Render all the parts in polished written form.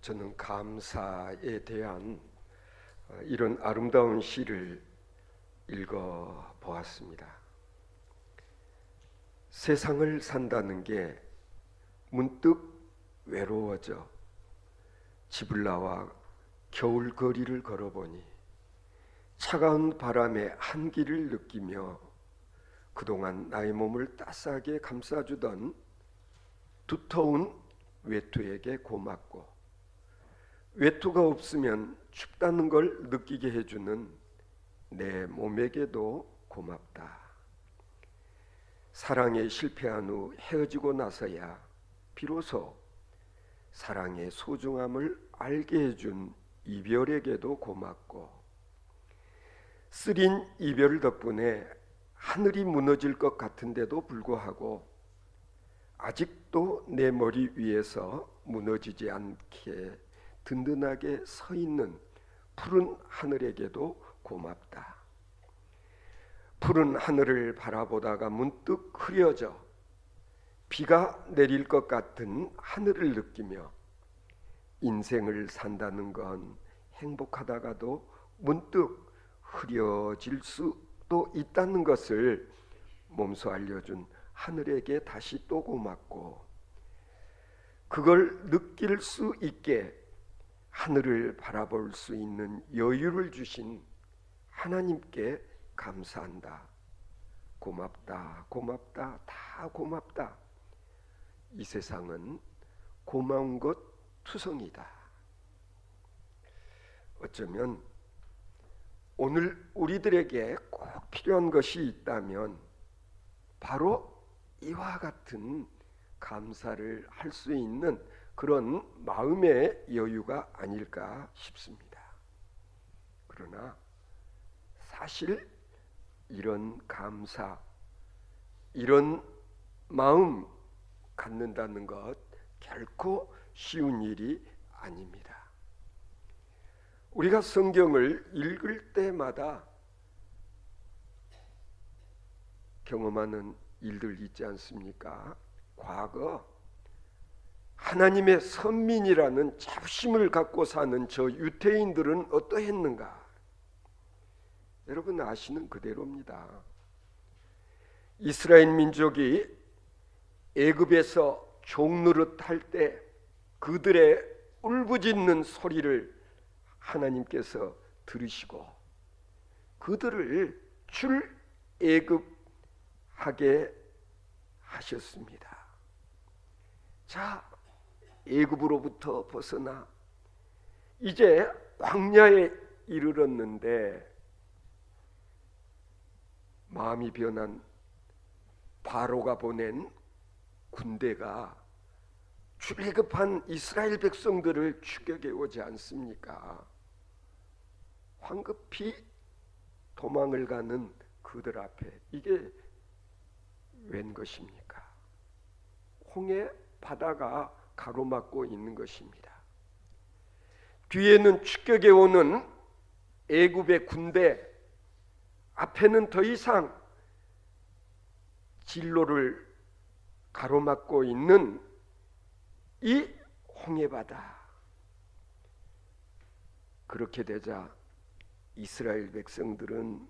저는 감사에 대한 이런 아름다운 시를 읽어 보았습니다. 세상을 산다는 게 문득 외로워져 집을 나와 겨울 거리를 걸어보니 차가운 바람의 한기를 느끼며 그동안 나의 몸을 따스하게 감싸주던 두터운 외투에게 고맙고, 외투가 없으면 춥다는 걸 느끼게 해주는 내 몸에게도 고맙다. 사랑에 실패한 후 헤어지고 나서야 비로소 사랑의 소중함을 알게 해준 이별에게도 고맙고, 쓰린 이별 덕분에 하늘이 무너질 것 같은데도 불구하고 아직도 내 머리 위에서 무너지지 않게 든든하게 서 있는 푸른 하늘에게도 고맙다. 푸른 하늘을 바라보다가 문득 흐려져 비가 내릴 것 같은 하늘을 느끼며 인생을 산다는 건 행복하다가도 문득 흐려질 수도 있다는 것을 몸소 알려준 하늘에게 다시 또 고맙고, 그걸 느낄 수 있게 하늘을 바라볼 수 있는 여유를 주신 하나님께 감사한다. 고맙다, 고맙다, 다 고맙다. 이 세상은 고마운 것 투성이다. 어쩌면 오늘 우리들에게 꼭 필요한 것이 있다면 바로 이와 같은 감사를 할 수 있는 그런 마음의 여유가 아닐까 싶습니다. 그러나 사실 이런 감사, 이런 마음 갖는다는 것 결코 쉬운 일이 아닙니다. 우리가 성경을 읽을 때마다 경험하는 일들 있지 않습니까? 과거 하나님의 선민이라는 자부심을 갖고 사는 저 유대인들은 어떠했는가? 여러분 아시는 그대로입니다. 이스라엘 민족이 애굽에서 종노릇할 때 그들의 울부짖는 소리를 하나님께서 들으시고 그들을 출애굽하게 하셨습니다. 자, 애굽으로부터 벗어나 이제 광야에 이르렀는데 마음이 변한 바로가 보낸 군대가 출애굽한 이스라엘 백성들을 추격해 오지 않습니까? 황급히 도망을 가는 그들 앞에 이게 웬 것입니까? 홍해 바다가 가로막고 있는 것입니다. 뒤에는 추격해 오는 애굽의 군대, 앞에는 더 이상 진로를 가로막고 있는 이 홍해바다. 그렇게 되자 이스라엘 백성들은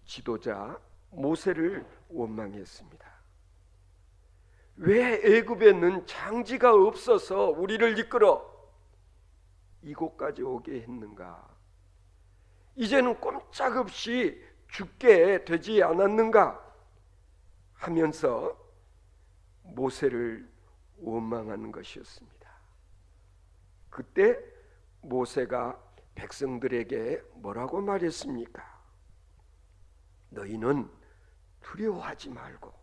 지도자 모세를 원망했습니다. 왜 애굽에는 장지가 없어서 우리를 이끌어 이곳까지 오게 했는가? 이제는 꼼짝없이 죽게 되지 않았는가? 하면서 모세를 원망하는 것이었습니다. 그때 모세가 백성들에게 뭐라고 말했습니까? 너희는 두려워하지 말고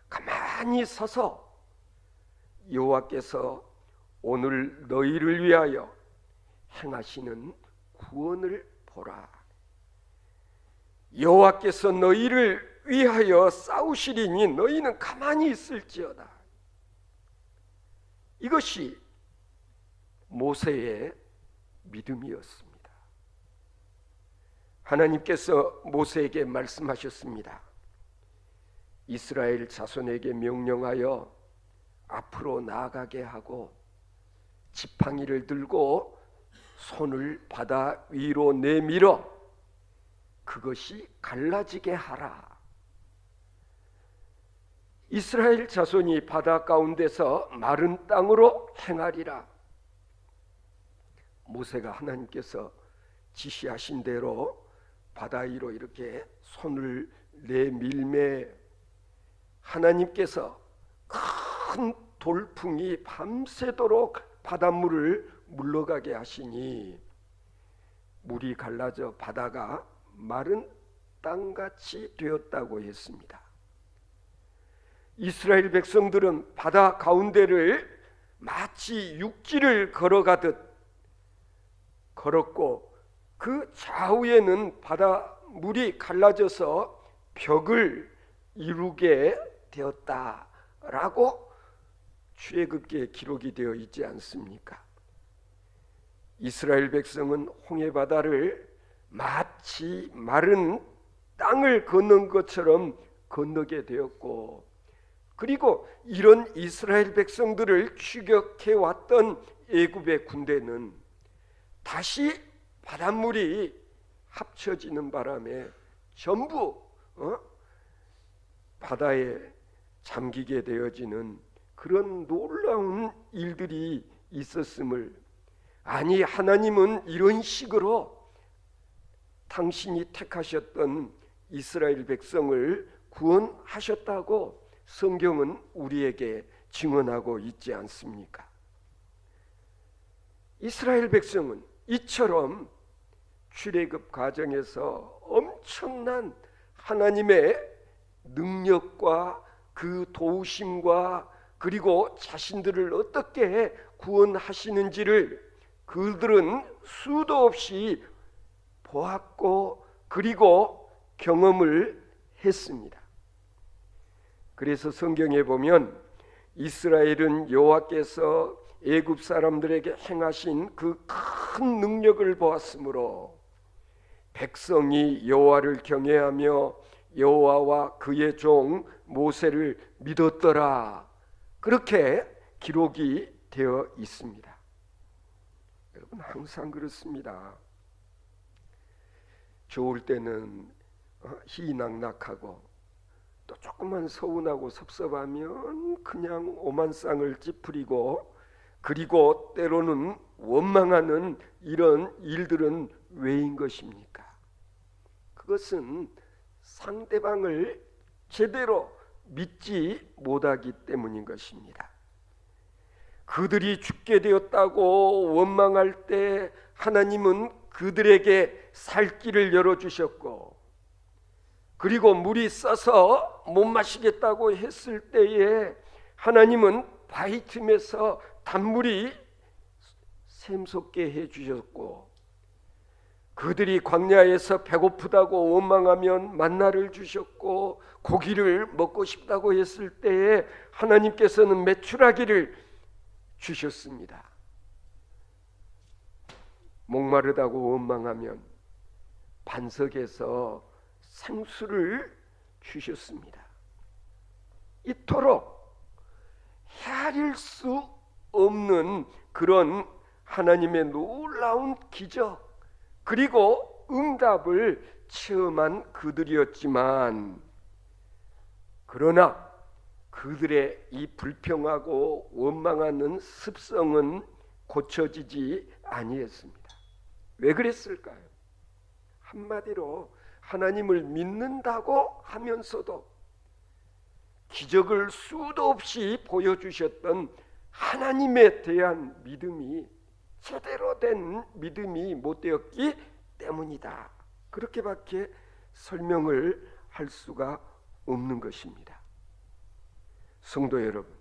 가만히 서서 여호와께서 오늘 너희를 위하여 행하시는 구원을 보라. 여호와께서 너희를 위하여 싸우시리니 너희는 가만히 있을지어다. 이것이 모세의 믿음이었습니다. 하나님께서 모세에게 말씀하셨습니다. 이스라엘 자손에게 명령하여 앞으로 나아가게 하고 지팡이를 들고 손을 바다 위로 내밀어 그것이 갈라지게 하라. 이스라엘 자손이 바다 가운데서 마른 땅으로 행하리라. 모세가 하나님께서 지시하신 대로 바다 위로 이렇게 손을 내밀매 하나님께서 큰 돌풍이 밤새도록 바닷물을 물러가게 하시니 물이 갈라져 바다가 마른 땅같이 되었다고 했습니다. 이스라엘 백성들은 바다 가운데를 마치 육지를 걸어가듯 걸었고 그 좌우에는 바닷물이 갈라져서 벽을 이루게 되었다라고 출애굽기에 기록이 되어 있지 않습니까? 이스라엘 백성은 홍해바다를 마치 마른 땅을 걷는 것처럼 건너게 되었고, 그리고 이런 이스라엘 백성들을 추격해 왔던 애굽의 군대는 다시 바닷물이 합쳐지는 바람에 전부 바다에 잠기게 되어지는 그런 놀라운 일들이 있었음을, 아니 하나님은 이런 식으로 당신이 택하셨던 이스라엘 백성을 구원하셨다고 성경은 우리에게 증언하고 있지 않습니까? 이스라엘 백성은 이처럼 출애굽 과정에서 엄청난 하나님의 능력과 그 도우심과 그리고 자신들을 어떻게 구원하시는지를 그들은 수도 없이 보았고 그리고 경험을 했습니다. 그래서 성경에 보면 이스라엘은 여호와께서 애굽 사람들에게 행하신 그 큰 능력을 보았으므로 백성이 여호와를 경외하며 여호와와 그의 종 모세를 믿었더라, 그렇게 기록이 되어 있습니다. 여러분, 항상 그렇습니다. 좋을 때는 희낙낙하고 또 조금만 서운하고 섭섭하면 그냥 오만상을 찌푸리고, 그리고 때로는 원망하는 이런 일들은 왜인 것입니까? 그것은 상대방을 제대로 믿지 못하기 때문인 것입니다. 그들이 죽게 되었다고 원망할 때 하나님은 그들에게 살 길을 열어주셨고, 그리고 물이 써서 못 마시겠다고 했을 때에 하나님은 바위 틈에서 단물이 샘솟게 해주셨고, 그들이 광야에서 배고프다고 원망하면 만나를 주셨고, 고기를 먹고 싶다고 했을 때에 하나님께서는 메추라기를 주셨습니다. 목마르다고 원망하면 반석에서 생수를 주셨습니다. 이토록 헤아릴 수 없는 그런 하나님의 놀라운 기적 그리고 응답을 체험한 그들이었지만, 그러나 그들의 이 불평하고 원망하는 습성은 고쳐지지 아니했습니다. 왜 그랬을까요? 한마디로 하나님을 믿는다고 하면서도 기적을 수도 없이 보여주셨던 하나님에 대한 믿음이 제대로 된 믿음이 못 되었기 때문이다. 그렇게밖에 설명을 할 수가 없는 것입니다. 성도 여러분,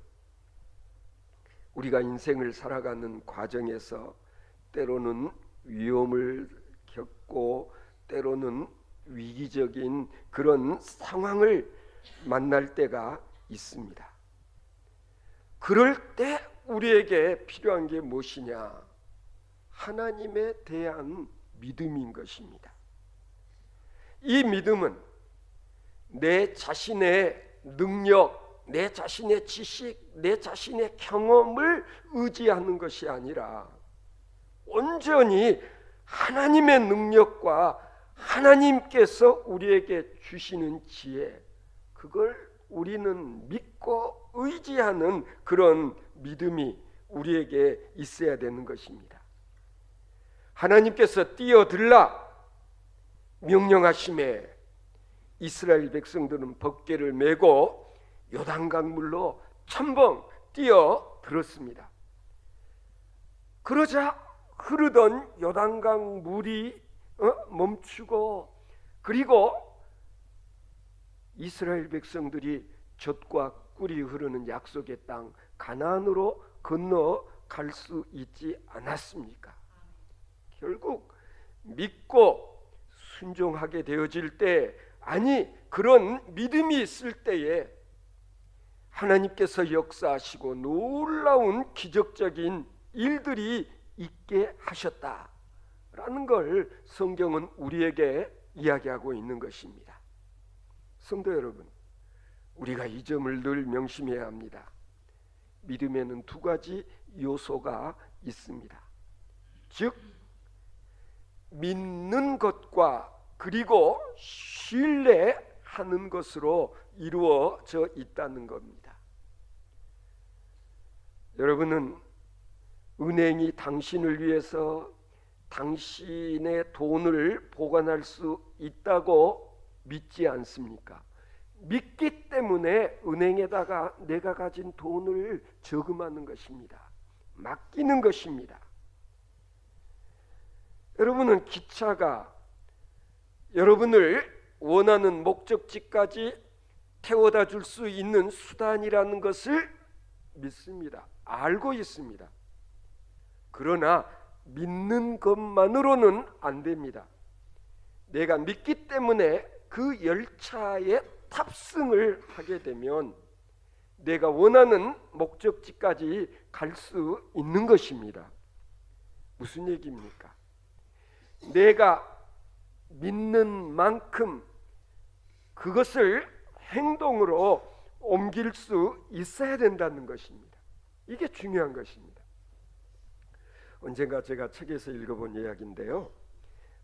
우리가 인생을 살아가는 과정에서 때로는 위험을 겪고 때로는 위기적인 그런 상황을 만날 때가 있습니다. 그럴 때 우리에게 필요한 게 무엇이냐? 하나님에 대한 믿음인 것입니다. 이 믿음은 내 자신의 능력, 내 자신의 지식, 내 자신의 경험을 의지하는 것이 아니라 온전히 하나님의 능력과 하나님께서 우리에게 주시는 지혜, 그걸 우리는 믿고 의지하는 그런 믿음이 우리에게 있어야 되는 것입니다. 하나님께서 뛰어들라 명령하심에 이스라엘 백성들은 법궤를 메고 요단강물로 첨벙 뛰어들었습니다. 그러자 흐르던 요단강 물이 멈추고, 그리고 이스라엘 백성들이 젖과 꿀이 흐르는 약속의 땅 가나안으로 건너갈 수 있지 않았습니까? 결국 믿고 순종하게 되어질 때, 아니 그런 믿음이 있을 때에 하나님께서 역사하시고 놀라운 기적적인 일들이 있게 하셨다라는 걸 성경은 우리에게 이야기하고 있는 것입니다. 성도 여러분, 우리가 이 점을 늘 명심해야 합니다. 믿음에는 두 가지 요소가 있습니다. 즉 믿는 것과 그리고 신뢰하는 것으로 이루어져 있다는 겁니다. 여러분은 은행이 당신을 위해서 당신의 돈을 보관할 수 있다고 믿지 않습니까? 믿기 때문에 은행에다가 내가 가진 돈을 저금하는 것입니다. 맡기는 것입니다. 여러분은 기차가 여러분을 원하는 목적지까지 태워다 줄 수 있는 수단이라는 것을 믿습니다. 알고 있습니다. 그러나 믿는 것만으로는 안 됩니다. 내가 믿기 때문에 그 열차에 탑승을 하게 되면 내가 원하는 목적지까지 갈 수 있는 것입니다. 무슨 얘기입니까? 내가 믿는 만큼 그것을 행동으로 옮길 수 있어야 된다는 것입니다. 이게 중요한 것입니다. 언젠가 제가 책에서 읽어본 이야기인데요,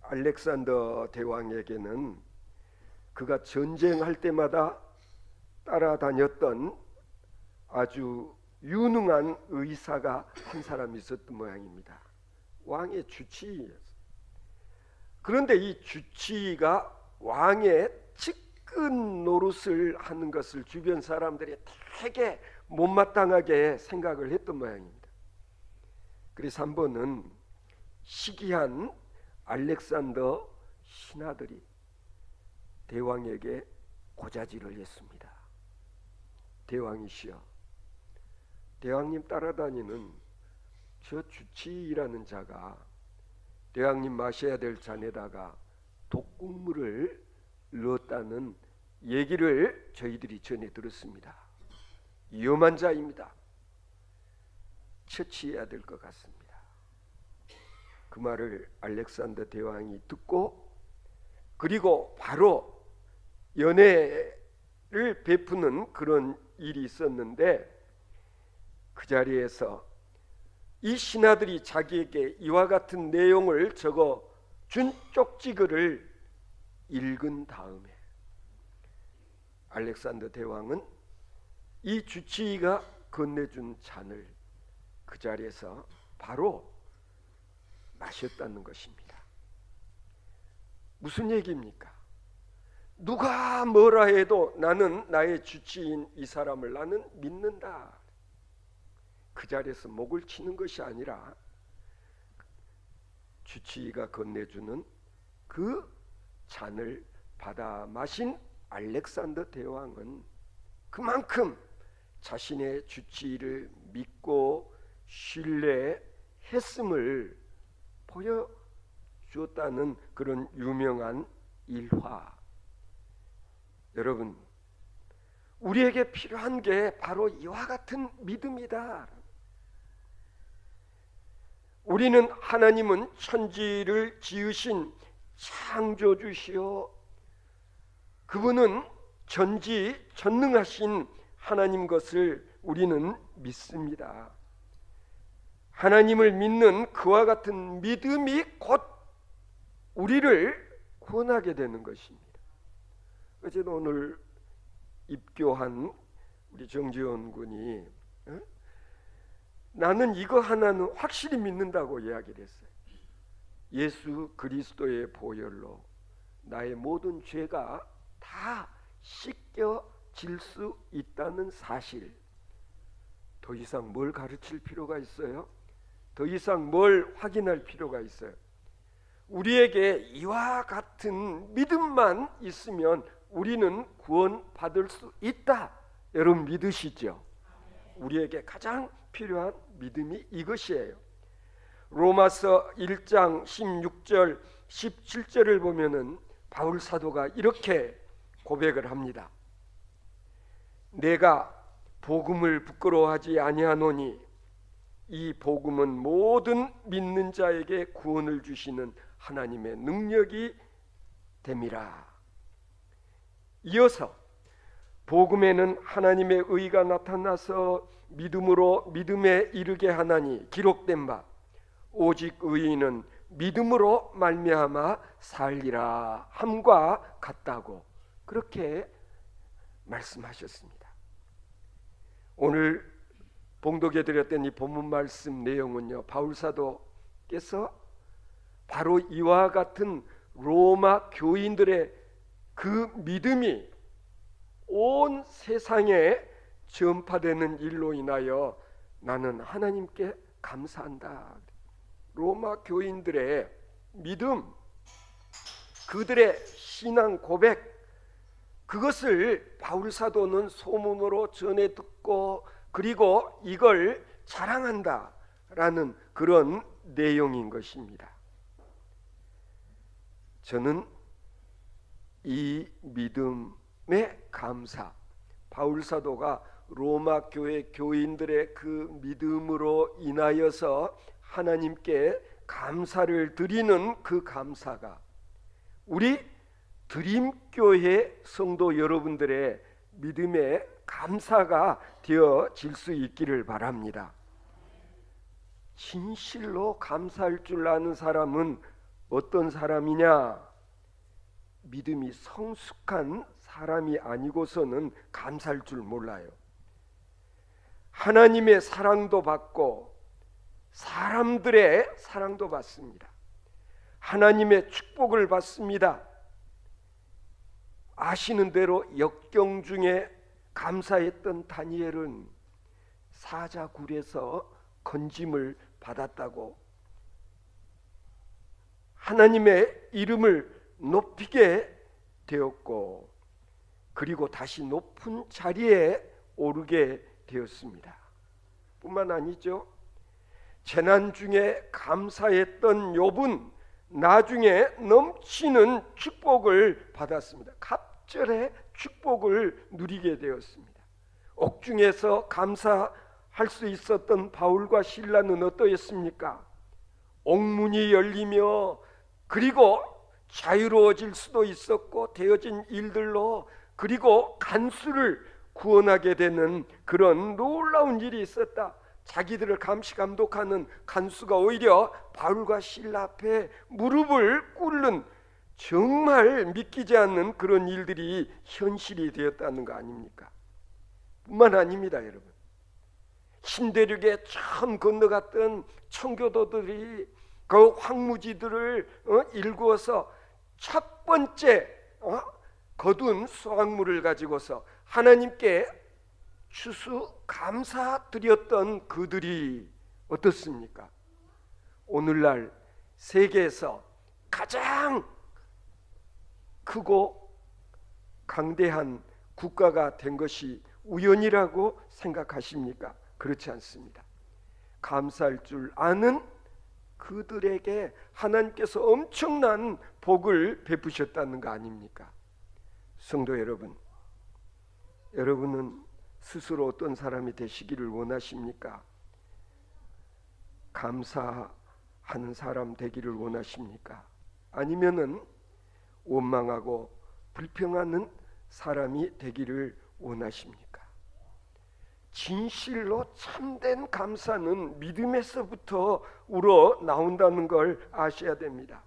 알렉산더 대왕에게는 그가 전쟁할 때마다 따라다녔던 아주 유능한 의사가 한 사람 있었던 모양입니다. 왕의 주치의였어요. 그런데 이 주치의가 왕의 측근 노릇을 하는 것을 주변 사람들이 되게 못마땅하게 생각을 했던 모양입니다. 그래서 한 번은 시기한 알렉산더 신하들이 대왕에게 고자질을 했습니다. 대왕이시여, 대왕님 따라다니는 저 주치의라는 자가 대왕님 마셔야 될 잔에다가 독국물을 넣었다는 얘기를 저희들이 전해 들었습니다. 위험한 자입니다. 처치해야 될 것 같습니다. 그 말을 알렉산더 대왕이 듣고, 그리고 바로 연회를 베푸는 그런 일이 있었는데, 그 자리에서 이 신하들이 자기에게 이와 같은 내용을 적어 준 쪽지글을 읽은 다음에 알렉산더 대왕은 이 주치의가 건네준 잔을 그 자리에서 바로 마셨다는 것입니다. 무슨 얘기입니까? 누가 뭐라 해도 나는 나의 주치의인 이 사람을 나는 믿는다. 그 자리에서 목을 치는 것이 아니라 주치의가 건네주는 그 잔을 받아 마신 알렉산더 대왕은 그만큼 자신의 주치의를 믿고 신뢰했음을 보여주었다는 그런 유명한 일화. 여러분, 우리에게 필요한 게 바로 이와 같은 믿음이다. 우리는 하나님은 천지를 지으신 창조주시요, 그분은 전지전능하신 하나님 것을 우리는 믿습니다. 하나님을 믿는 그와 같은 믿음이 곧 우리를 구원하게 되는 것입니다. 어제도 오늘 입교한 우리 정지원 군이 나는 이거 하나는 확실히 믿는다고 이야기를 했어요. 예수 그리스도의 보혈로 나의 모든 죄가 다 씻겨질 수 있다는 사실. 더 이상 뭘 가르칠 필요가 있어요? 더 이상 뭘 확인할 필요가 있어요? 우리에게 이와 같은 믿음만 있으면 우리는 구원받을 수 있다. 여러분 믿으시죠? 우리에게 가장 필요한 믿음이 이것이에요. 로마서 1장 16절 17절을 보면은 바울 사도가 이렇게 고백을 합니다. 내가 복음을 부끄러워하지 아니하노니 이 복음은 모든 믿는 자에게 구원을 주시는 하나님의 능력이 됨이라. 이어서 복음에는 하나님의 의가 나타나서 믿음으로 믿음에 이르게 하나니 기록된 바 오직 의인은 믿음으로 말미암아 살리라 함과 같다고 그렇게 말씀하셨습니다. 오늘 봉독해 드렸던 이 본문 말씀 내용은요, 바울 사도께서 바로 이와 같은 로마 교인들의 그 믿음이 온 세상에 전파되는 일로 인하여 나는 하나님께 감사한다. 로마 교인들의 믿음, 그들의 신앙 고백, 그것을 바울 사도는 소문으로 전해 듣고 그리고 이걸 자랑한다라는 그런 내용인 것입니다. 저는 이 믿음의 감사, 바울 사도가 로마 교회 교인들의 그 믿음으로 인하여서 하나님께 감사를 드리는 그 감사가 우리 드림교회 성도 여러분들의 믿음의 감사가 되어질 수 있기를 바랍니다. 진실로 감사할 줄 아는 사람은 어떤 사람이냐? 믿음이 성숙한 사람이 아니고서는 감사할 줄 몰라요. 하나님의 사랑도 받고 사람들의 사랑도 받습니다. 하나님의 축복을 받습니다. 아시는 대로 역경 중에 감사했던 다니엘은 사자굴에서 건짐을 받았다고 하나님의 이름을 높이게 되었고 그리고 다시 높은 자리에 오르게 되었습니다. 뿐만 아니죠. 재난 중에 감사했던 욥은 나중에 넘치는 축복을 받았습니다. 갑절의 축복을 누리게 되었습니다. 옥중에서 감사할 수 있었던 바울과 실라는 어떠했습니까? 옥문이 열리며 그리고 자유로워질 수도 있었고 되어진 일들로 그리고 간수를 구원하게 되는 그런 놀라운 일이 있었다. 자기들을 감시감독하는 간수가 오히려 바울과 실라 앞에 무릎을 꿇는 정말 믿기지 않는 그런 일들이 현실이 되었다는 거 아닙니까? 뿐만 아닙니다, 여러분. 신대륙에 처음 건너갔던 청교도들이 그 황무지들을 일구어서 첫 번째 거둔 수확물을 가지고서 하나님께 추수 감사드렸던 그들이 어떻습니까? 오늘날 세계에서 가장 크고 강대한 국가가 된 것이 우연이라고 생각하십니까? 그렇지 않습니다. 감사할 줄 아는 그들에게 하나님께서 엄청난 복을 베푸셨다는 거 아닙니까? 성도 여러분, 여러분은 스스로 어떤 사람이 되시기를 원하십니까? 감사하는 사람 되기를 원하십니까? 아니면은 원망하고 불평하는 사람이 되기를 원하십니까? 진실로 참된 감사는 믿음에서부터 우러 나온다는 걸 아셔야 됩니다.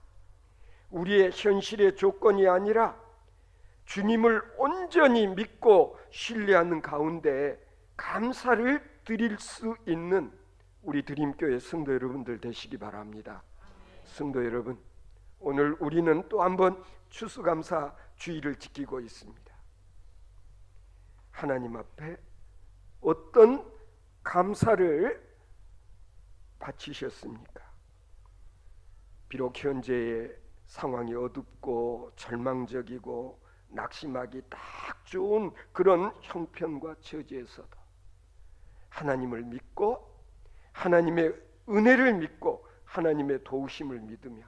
우리의 현실의 조건이 아니라 주님을 온전히 믿고 신뢰하는 가운데 감사를 드릴 수 있는 우리 드림교회 성도 여러분들 되시기 바랍니다. 성도 여러분, 오늘 우리는 또 한번 추수감사 주일을 지키고 있습니다. 하나님 앞에 어떤 감사를 바치셨습니까? 비록 현재의 상황이 어둡고 절망적이고 낙심하기 딱 좋은 그런 형편과 처지에서도 하나님을 믿고 하나님의 은혜를 믿고 하나님의 도우심을 믿으며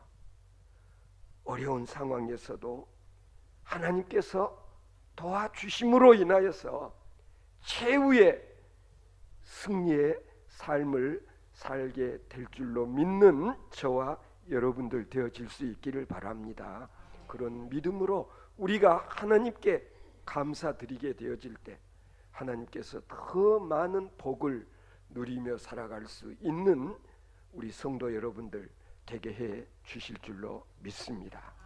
어려운 상황에서도 하나님께서 도와주심으로 인하여서 최후의 승리의 삶을 살게 될 줄로 믿는 저와 여러분들 되어질 수 있기를 바랍니다. 그런 믿음으로 우리가 하나님께 감사드리게 되어질 때 하나님께서 더 많은 복을 누리며 살아갈 수 있는 우리 성도 여러분들 되게 해 주실 줄로 믿습니다.